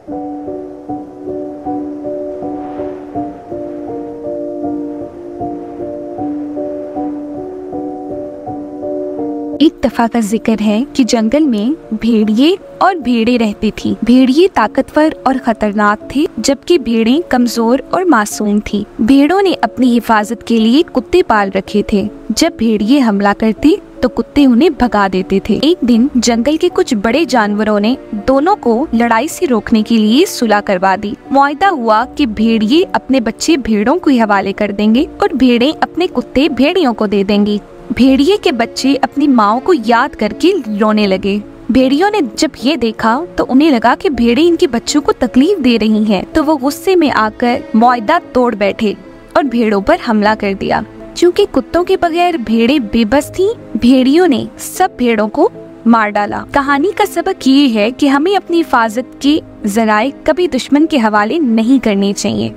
एक दफा का जिक्र है कि जंगल में भेड़िए और भेड़ें रहती थी। भेड़िए ताकतवर और खतरनाक थे, जबकि भेड़ें कमजोर और मासूम थी। भेड़ों ने अपनी हिफाजत के लिए कुत्ते पाल रखे थे। जब भेड़िए हमला करते तो कुत्ते उन्हें भगा देते थे। एक दिन जंगल के कुछ बड़े जानवरों ने दोनों को लड़ाई से रोकने के लिए सुलह करवा दी। मुआहदा हुआ कि भेड़िए अपने बच्चे भेड़ों के हवाले कर देंगे और भेड़ें अपने कुत्ते भेड़ियों को दे देंगी। भेड़िए के बच्चे अपनी माँ को याद करके रोने लगे। भेड़ियों ने जब ये देखा तो उन्हें लगा कि भेड़ें इनके बच्चों को तकलीफ दे रही हैं, तो वो गुस्से में आकर मुआहदा तोड़ बैठे और भेड़ों पर हमला कर दिया। चूँकि कुत्तों के बगैर भेड़ें बेबस थीं, भेड़ियों ने सब भेड़ों को मार डाला। कहानी का सबक ये है कि हमें अपनी हिफाजत के जराए कभी दुश्मन के हवाले नहीं करने चाहिए।